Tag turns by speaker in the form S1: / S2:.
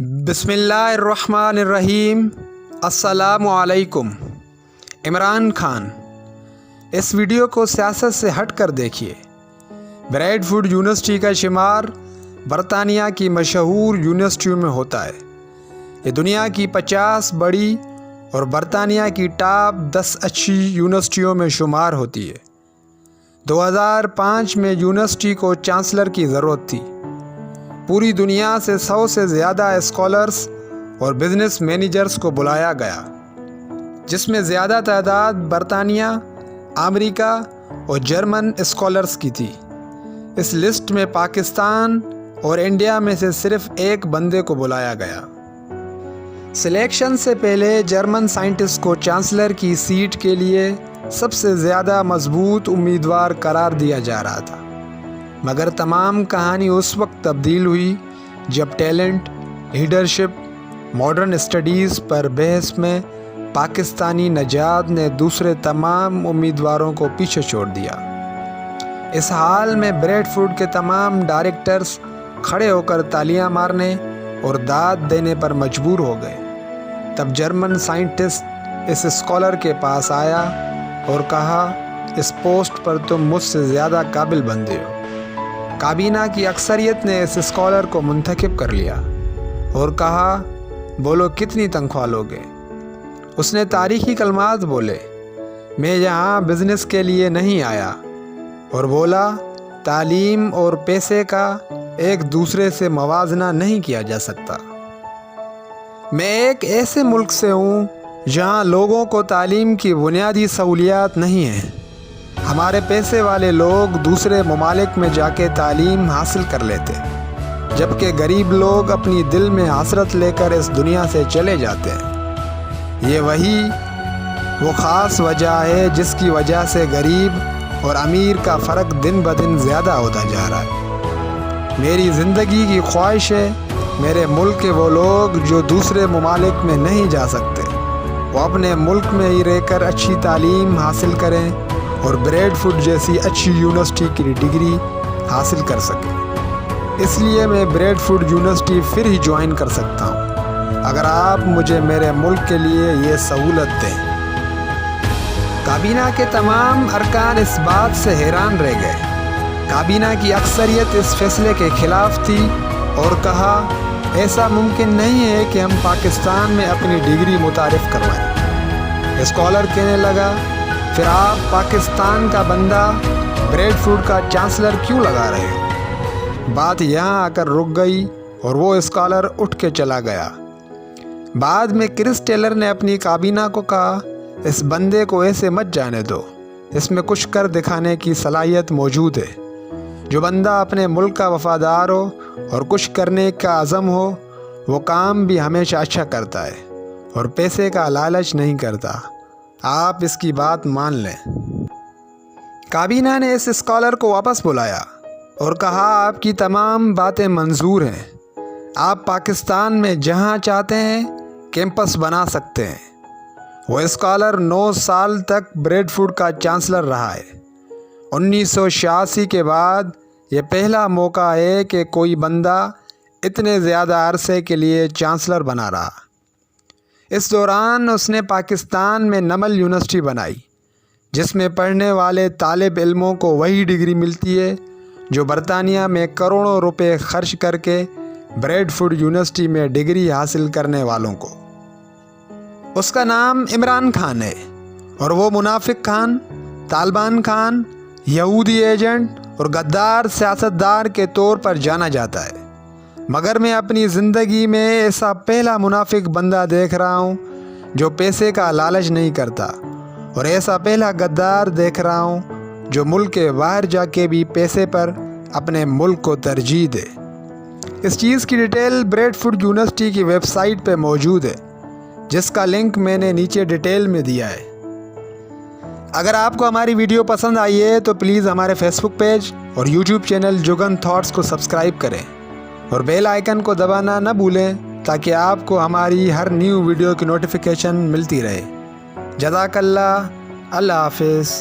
S1: بسم اللہ الرحمن الرحیم۔ السلام علیکم۔ عمران خان۔ اس ویڈیو کو سیاست سے ہٹ کر دیکھیے۔ بریڈ فوڈ یونیورسٹی کا شمار برطانیہ کی مشہور یونیورسٹیوں میں ہوتا ہے۔ یہ دنیا کی 50 بڑی اور برطانیہ کی ٹاپ 10 اچھی یونیورسٹیوں میں شمار ہوتی ہے۔ 2005 میں یونیورسٹی کو چانسلر کی ضرورت تھی۔ پوری دنیا سے 100 سے زیادہ اسکالرز اور بزنس مینیجرز کو بلایا گیا، جس میں زیادہ تعداد برطانیہ، امریکہ اور جرمن اسکالرز کی تھی۔ اس لسٹ میں پاکستان اور انڈیا میں سے صرف ایک بندے کو بلایا گیا۔ سلیکشن سے پہلے جرمن سائنٹسٹ کو چانسلر کی سیٹ کے لیے سب سے زیادہ مضبوط امیدوار قرار دیا جا رہا تھا، مگر تمام کہانی اس وقت تبدیل ہوئی جب ٹیلنٹ، لیڈرشپ، ماڈرن اسٹڈیز پر بحث میں پاکستانی نژاد نے دوسرے تمام امیدواروں کو پیچھے چھوڑ دیا۔ اس حال میں بریڈ فوڈ کے تمام ڈائریکٹرز کھڑے ہو کر تالیاں مارنے اور داد دینے پر مجبور ہو گئے۔ تب جرمن سائنٹسٹ اس اسکالر کے پاس آیا اور کہا، اس پوسٹ پر تم مجھ سے زیادہ قابل بندے ہو۔ کابینہ کی اکثریت نے اس اسکالر کو منتخب کر لیا اور کہا، بولو کتنی تنخواہ لوگے؟ اس نے تاریخی کلمات بولے، میں یہاں بزنس کے لیے نہیں آیا، اور بولا، تعلیم اور پیسے کا ایک دوسرے سے موازنہ نہیں کیا جا سکتا۔ میں ایک ایسے ملک سے ہوں جہاں لوگوں کو تعلیم کی بنیادی سہولیات نہیں ہیں۔ ہمارے پیسے والے لوگ دوسرے ممالک میں جا کے تعلیم حاصل کر لیتے، جبکہ غریب لوگ اپنی دل میں حسرت لے کر اس دنیا سے چلے جاتے ہیں۔ یہ وہ خاص وجہ ہے جس کی وجہ سے غریب اور امیر کا فرق دن بدن زیادہ ہوتا جا رہا ہے۔ میری زندگی کی خواہش ہے میرے ملک کے وہ لوگ جو دوسرے ممالک میں نہیں جا سکتے، وہ اپنے ملک میں ہی رہ کر اچھی تعلیم حاصل کریں اور بریڈ فوڈ جیسی اچھی یونیورسٹی کی ڈگری حاصل کر سکیں۔ اس لیے میں بریڈ فوڈ یونیورسٹی پھر ہی جوائن کر سکتا ہوں اگر آپ مجھے میرے ملک کے لیے یہ سہولت دیں۔ کابینہ کے تمام ارکان اس بات سے حیران رہ گئے۔ کابینہ کی اکثریت اس فیصلے کے خلاف تھی اور کہا، ایسا ممکن نہیں ہے کہ ہم پاکستان میں اپنی ڈگری متعارف کروائیں۔ اسکالر کہنے لگا، پھر آپ پاکستان کا بندہ بریڈ فوڈ کا چانسلر کیوں لگا رہے ہو؟ بات یہاں آ کر رک گئی اور وہ اسکالر اٹھ کے چلا گیا۔ بعد میں کرس ٹیلر نے اپنی کابینہ کو کہا، اس بندے کو ایسے مت جانے دو، اس میں کچھ کر دکھانے کی صلاحیت موجود ہے۔ جو بندہ اپنے ملک کا وفادار ہو اور کچھ کرنے کا عزم ہو، وہ کام بھی ہمیشہ اچھا کرتا ہے اور پیسے کا لالچ نہیں کرتا۔ آپ اس کی بات مان لیں۔ کابینہ نے اس اسکالر کو واپس بلایا اور کہا، آپ کی تمام باتیں منظور ہیں، آپ پاکستان میں جہاں چاہتے ہیں کیمپس بنا سکتے ہیں۔ وہ اسکالر 9 سال تک بریڈ فوڈ کا چانسلر رہا ہے۔ 1986 کے بعد یہ پہلا موقع ہے کہ کوئی بندہ اتنے زیادہ عرصے کے لیے چانسلر بنا رہا۔ اس دوران اس نے پاکستان میں نمل یونیورسٹی بنائی، جس میں پڑھنے والے طالب علموں کو وہی ڈگری ملتی ہے جو برطانیہ میں کروڑوں روپے خرچ کر کے بریڈ فوڈ یونیورسٹی میں ڈگری حاصل کرنے والوں کو۔ اس کا نام عمران خان ہے اور وہ منافق خان، طالبان خان، یہودی ایجنٹ اور غدار سیاستدار کے طور پر جانا جاتا ہے، مگر میں اپنی زندگی میں ایسا پہلا منافق بندہ دیکھ رہا ہوں جو پیسے کا لالچ نہیں کرتا، اور ایسا پہلا غدار دیکھ رہا ہوں جو ملک کے باہر جا کے بھی پیسے پر اپنے ملک کو ترجیح دے۔ اس چیز کی ڈیٹیل بریڈ فوڈ یونیورسٹی کی ویب سائٹ پہ موجود ہے، جس کا لنک میں نے نیچے ڈیٹیل میں دیا ہے۔ اگر آپ کو ہماری ویڈیو پسند آئی ہے تو پلیز ہمارے فیس بک پیج اور یوٹیوب چینل جگن تھاٹس کو سبسکرائب کریں اور بیل آئیکن کو دبانا نہ بھولیں تاکہ آپ کو ہماری ہر نیو ویڈیو کی نوٹیفیکیشن ملتی رہے۔ جزاک اللہ۔ اللہ حافظ۔